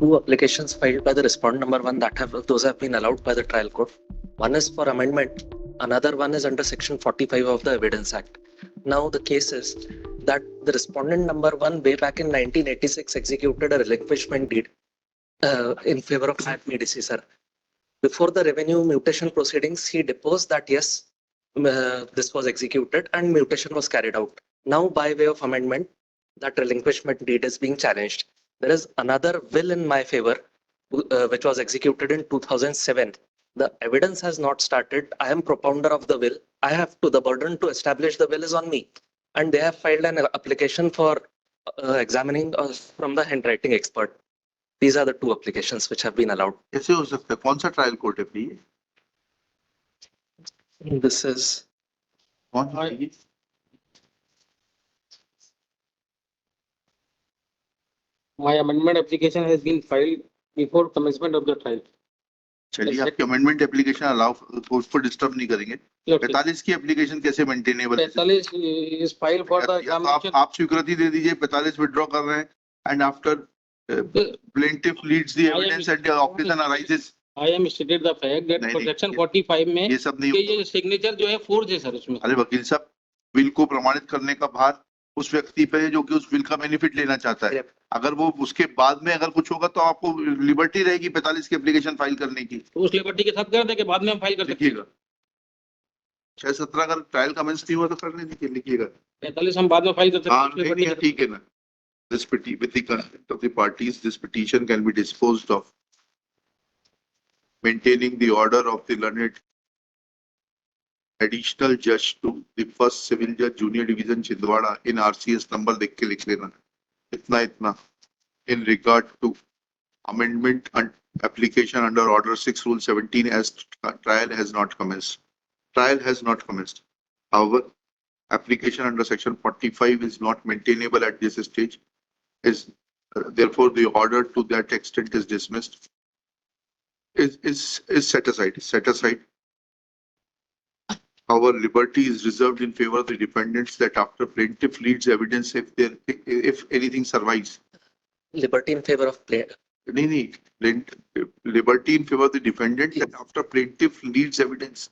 two applications filed by the respondent number one those have been allowed by the trial court. One is for amendment, another one is under section 45 of the Evidence Act. Now the case is that the respondent number one way back in 1986 executed a relinquishment deed in favor of ACME sir. Before the revenue mutation proceedings, he deposed that yes, this was executed and mutation was carried out. Now by way of amendment, that relinquishment deed is being challenged. There is another will in my favor, which was executed in 2007. The evidence has not started. I am propounder of the will. I have the burden to establish the will is on me. And they have filed an application for examining from the handwriting expert. These are the two applications which have been allowed. कैसे हो सकता है? कौन सा trial court है please? This is कौन सा? My amendment application has been filed before commencement of the trial. चलिए आपकी अमेंडमेंट एप्लीकेशन अलाउ उसको डिस्टर्ब नहीं करेंगे. 45 की एप्लीकेशन कैसे मेंटेनेबल है? 45 is filed for the examination. आप स्वीकृति दे दीजिए. 45 विथड्रॉ कर रहे हैं and after plaintiff leads the evidence and the occasion arises. I am stated the fact that for section 45 में ये सब नहीं ये सिग्नेचर जो है फोर्ज है सर उसमें. अरे वकील साहब, बिल को प्रमाणित करने का भार उस व्यक्ति पे है जो कि उस बिल का बेनिफिट लेना चाहता है. अगर वो उसके बाद में अगर कुछ होगा तो आपको लिबर्टी रहेगी 45 की एप्लीकेशन फाइल करने की. तो उस लिबर्टी के साथ कर दें कि बाद में हम फाइल कर सकते हैं. 6-17 अगर ट्रायल कमेंस नहीं हुआ तो करने दीजिए, लिखिएगा. 45 हम बाद में फाइल कर सकते हैं. ठीक है ना. This petition, with the consent of the parties, this petition can be disposed of, maintaining the order of the learned additional judge to the first civil judge junior division Chindwara in RCS number देख के लिख लेना. इतना in regard to amendment and application under order 6 rule 17 as trial has not commenced. Trial has not commenced. However, application under section 45 is not maintainable at this stage. Is therefore the order to that extent is dismissed. Is set aside. Set aside. Our liberty is reserved in favor of the defendants that after plaintiff leads evidence, if anything survives. Liberty in favor of plaintiff. Liberty in favor of the defendant that after plaintiff leads evidence,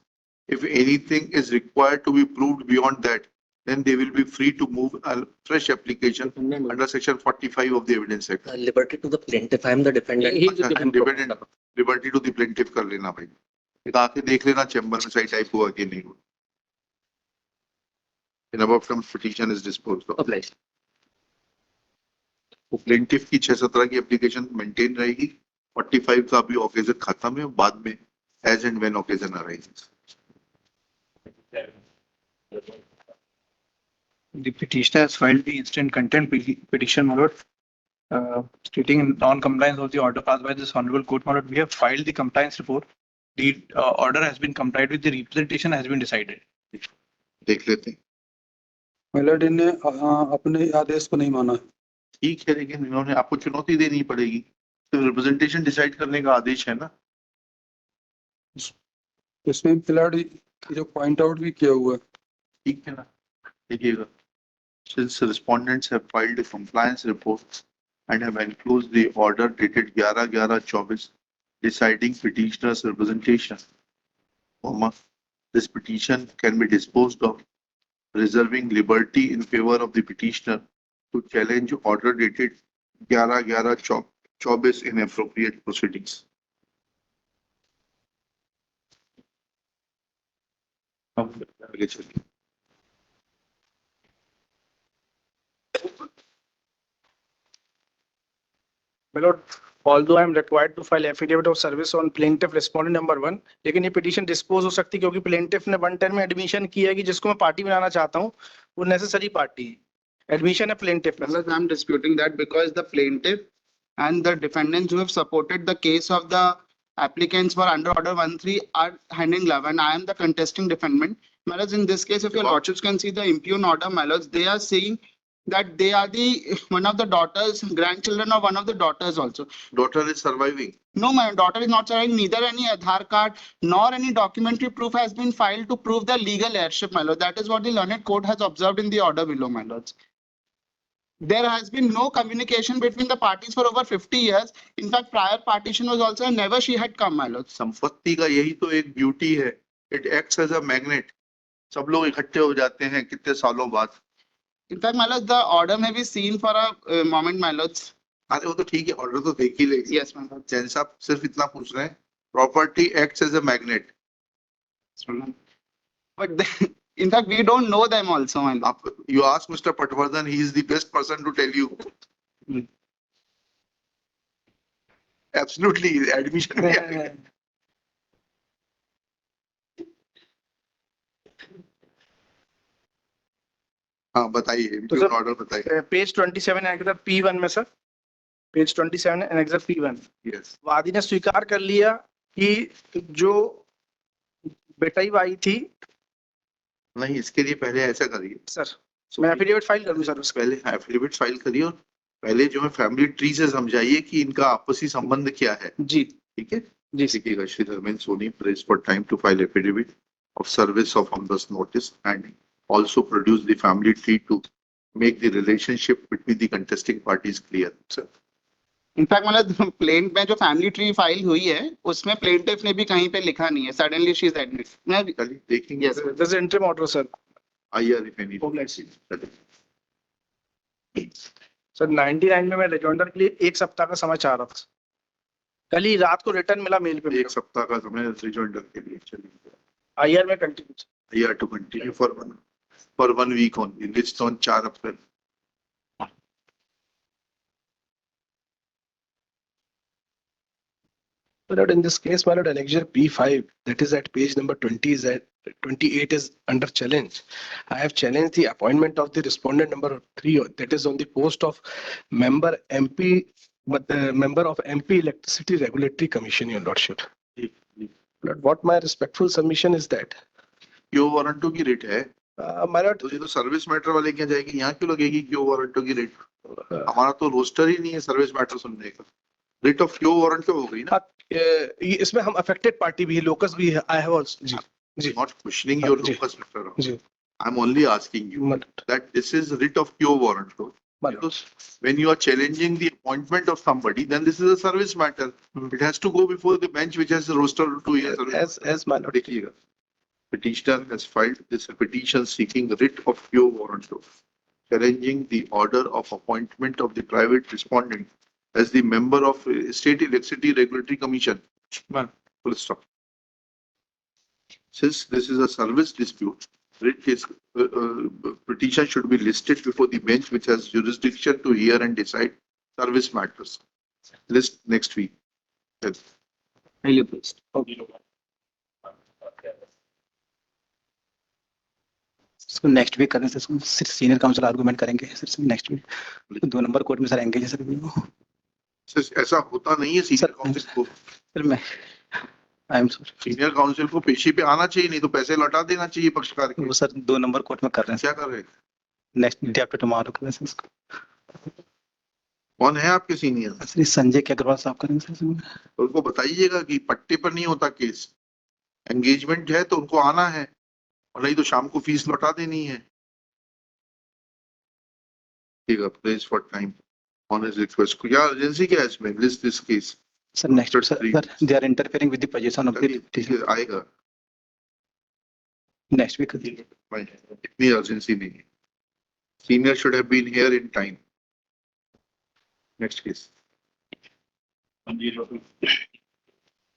if anything is required to be proved beyond that, then they will be free to move a fresh application under section 45 of the Evidence Act. Liberty to the plaintiff. I am the defendant. Defendant. Liberty to the plaintiff कर लेना भाई. एक आके देख लेना chamber में सही type हुआ कि नहीं हुआ. In above terms petition is disposed of. तो plaintiff की 6-17 की application maintain रहेगी. 45 का भी occasion खत्म है. बाद में as and when occasion arises. The petitioner has filed the instant contempt petition, my lord, stating in non-compliance of the order passed by this honorable court, my lord. We have filed the compliance report. The order has been complied with. The representation has been decided. देख लेते हैं. my lord, इन्हें अपने आदेश को नहीं माना. ठीक है, लेकिन इन्होंने आपको चुनौती देनी पड़ेगी. तो रिप्रेजेंटेशन डिसाइड करने का आदेश है ना. इसमें फिलहाल जो पॉइंट आउट भी किया हुआ है. ठीक है ना. देखिएगा. Since respondents have filed a compliance report and have enclosed the order dated 11/11/24 deciding petitioner's representation, this petition can be disposed of, reserving liberty in favor of the petitioner to challenge order dated 11/11/24 in appropriate proceedings. आगे चलिए. My lord, although I am required to file affidavit of service on plaintiff respondent number 1, लेकिन ये petition dispose हो सकती है क्योंकि plaintiff ने 110 में admission किया है कि जिसको मैं party बनाना चाहता हूँ वो necessary party है. Admission है plaintiff में. I am disputing that because the plaintiff and the defendants who have supported the case of the applicants for under order 1-3 are hand in glove, and I am the contesting defendant. My lords, in this case, if your lordships can see the impugn order, my lords, they are saying that they are the one of the daughters, grandchildren of one of the daughters also. Daughter is surviving. No, my daughter is not surviving. Neither any Aadhaar card nor any documentary proof has been filed to prove the legal heirship, my lord. That is what the learned court has observed in the order below, my lords. There has been no communication between the parties for over 50 years. In fact, prior partition was also never she had come, my lord. संपत्ति का यही तो एक beauty है, it acts as a magnet, सब लोग इकट्ठे हो जाते हैं कितने सालों बाद। In fact, my lord, the order may be seen for a moment, my lords. अरे वो तो ठीक है, ऑर्डर तो देख ही लेंगे। Yes, my lord. जैन साहब सिर्फ इतना पूछ रहे हैं, property acts as a magnet. But in fact, we don't know them also, my lord. आप you ask mister Patwardhan, he is the best person to tell you. Absolutely admission भी आएगा। हाँ बताइए, तो सर- ऑर्डर बताइए। पेज 27 एनेक्सर P1 में sir, page 27 annexure P1, yes, वादी ने स्वीकार कर लिया कि जो बेटाई आई थी। नहीं इसके लिए पहले ऐसा करिए, सर मैं एफिडेविट फाइल करूं सर उसका? पहले एफिडेविट फाइल करिए और पहले जो है फैमिली ट्री से समझाइए कि इनका आपसी संबंध क्या है। जी ठीक है जी लिखिएगा, Shri Dharmendra Soni press for time to file affidavit of service of omnibus notice and also produce the family tree to make the relationship between the contesting parties clear. Sir, In fact, मतलब प्लेन में जो फैमिली ट्री फाइल हुई है उसमें plaintiff ने भी कहीं पे लिखा नहीं है, सडनली शी इज एडमिट। मैं चलिए देखेंगे। Yes, sir. This is interim order sir. IR if any. Oh, let's see. Sir 99 में मैं रिजॉइंडर के लिए एक सप्ताह का समय चाह रहा था। कल ही रात को रिटर्न मिला मेल पे। एक सप्ताह का समय रिजॉइंडर के लिए। चलिए आईआर में continue. IR to continue for 1 week only, which on 4 April. My lord, in this case, my lord, annexure P5, that is at page number 20 is at 28 is under challenge. I have challenged the appointment of the respondent number 3, that is on the post of member MP, but the member of MP Electricity Regulatory Commission, your lordship. Lord, what my respectful submission is that, क्यों warranto की rate है? my lord, तो ये तो service matter वाले क्या जाएगी, यहाँ क्यों लगेगी क्यों वारंटो की रेट? हमारा तो रोस्टर ही नहीं है सर्विस मैटर सुनने का। रेट ऑफ क्यों वारंटो हो गई ना। इसमें हम अफेक्टेड पार्टी भी है, लोकस भी है, आई हैव आल्सो जी जी Not questioning your जी, locus, Mr. Rao. जी, I'm only asking you my lord, that this is writ of quo warranto. my lord. Because when you are challenging the appointment of somebody, then this is a service matter. Hmm. It has to go before the bench which has roster 2 years. As my lord. देखिएगा, petitioner has filed this petition seeking writ of quo warranto, challenging the order of appointment of the private respondent as the member of State Electricity Regulatory Commission. Man. Full stop. Since this is a service dispute, writ is petition should be listed before the bench which has jurisdiction to hear and decide service matters. List next week. Yes. इसको next week करने से सिर्फ senior council argument करेंगे सिर्फ next week 2 number court में sir engage है sir Sir, ऐसा होता नहीं है सीनियर Sir, काउंसिल को। सर मैं I am sorry senior council को पेशी पे आना चाहिए, नहीं तो पैसे लौटा देना चाहिए पक्षकार के। वो सर 2 नंबर कोर्ट में कर रहे हैं क्या कर रहे हैं? नेक्स्ट डे आफ्टर टुमारो कर रहे हैं इसको कौन है आपके सीनियर? सर संजय के अग्रवाल साहब करेंगे सर इसमें। उनको बताइएगा कि पट्टे पर नहीं होता केस, एंगेजमेंट है तो उनको आना है और नहीं तो शाम को फीस लौटा देनी है। ठीक है, please for time on his request. क्या एजेंसी क्या है इसमें? List this case. Sir next sir they are interfering with the position of ठीक द है, आएगा। Next week Fine. इतनी अर्जेंसी नहीं है। Senior should have been here in time. Next case.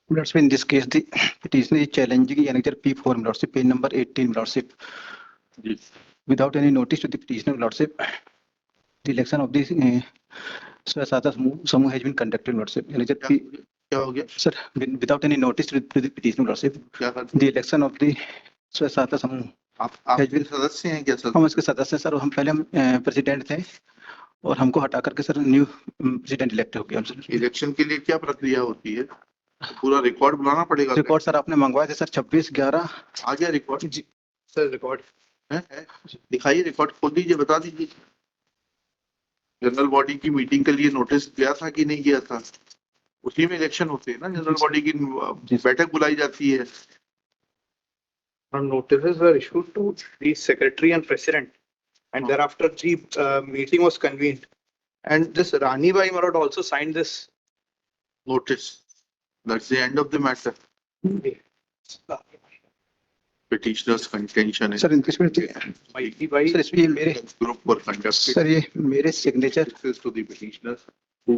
Lordship, in this case, the petitioner is challenging annexure P4, Lordship, page number 18, Lordship. Without any notice to the petitioner, Lordship, the election of this Swasata Samu has been conducted, Lordship. Annexure P, क्या हो गया? sir, without any notice to the petitioner, Lordship, क्या करते? the election of the Swasata Samu. आप सदस्य हैं क्या sir? हम उसके सदस्य सर, हम पहले प्रेसिडेंट थे और हमको हटा करके सर न्यू प्रेसिडेंट इलेक्ट हो गया हम सर। इलेक्शन के लिए क्या प्रक्रिया होती है? पूरा रिकॉर्ड बुलाना पड़ेगा। रिकॉर्ड सर आपने मंगवाए थे सर 26/11 आ गया रिकॉर्ड? जी सर रिकॉर्ड है? दिखाइए रिकॉर्ड, खोल दीजिए, बता दीजिए। जनरल बॉडी की मीटिंग के लिए नोटिस गया था कि नहीं गया था? उसी में इलेक्शन होते हैं ना, जनरल बॉडी की बैठक बुलाई जाती है। Notices were issued to the secretary and president and thereafter meeting was convened. And this Rani Bhai Marot also signed this. Notice. That's the end of the matter. Petitioner's contention is sir इसमें Mighty Bhai. Sir इसमें मेरे group were conducted. Sir ये मेरे signature This is to the petitioner who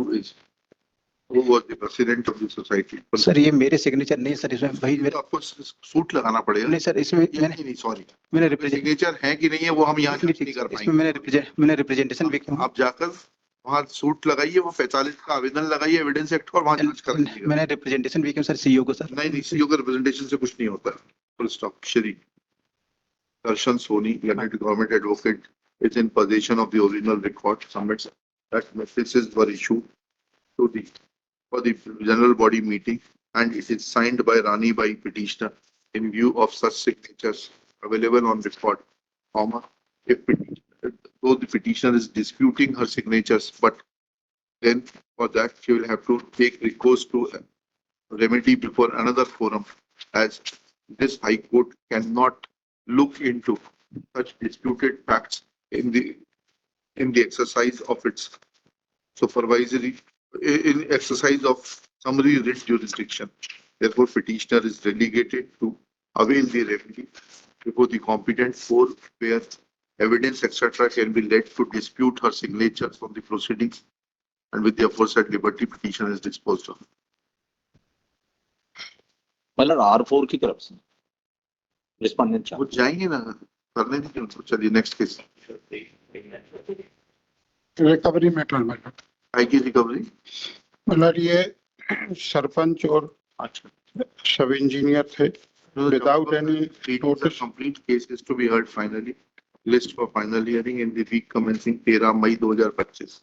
was the president of the society. Sir ये मेरे signature नहीं sir इसमें भाई मेरे आपको सूट लगाना पड़ेगा. नहीं सर इसमें मैंने नहीं सॉरी, मैंने रिप्रेजेंट सिग्नेचर है कि नहीं है वो हम यहाँ नहीं कर इसमें मैंने रिप्रेजेंटेशन भी किया आप जाकर वहाँ सूट लगाइए, वो 45 का आवेदन लगाइए एविडेंस एक्ट का और वहाँ जांच कर लीजिएगा. मैंने रिप्रेजेंटेशन भी किया सर सीईओ को सर. नहीं सीईओ का रिप्रेजेंटेशन से कुछ नहीं होता. Full stop. Shri Darshan Soni, government advocate, is in possession of the original record, submits that notices were issued to the for the general body meeting, and it is signed by Rani by petitioner in view of such signatures available on record, comma, if though the petitioner is disputing her signatures, but then for that she will have to take recourse to remedy before another forum, as this High Court cannot look into such disputed facts in the exercise of its supervisory, in exercise of summary writ jurisdiction. Therefore, petitioner is relegated to avail the remedy before the competent court where evidence, etc., can be led to dispute her signature from the proceedings, and with the aforesaid liberty, petition is disposed of. मतलब R4 की तरफ से respondent वो जाएंगे ना, करने दीजिए उनको. चलिए नेक्स्ट केस. रिकवरी मैटर में आई की रिकवरी. मतलब ये सरपंच और सब इंजीनियर थे without any notice. Complete case is to be heard finally. List for final hearing in the week commencing 13 May 2025.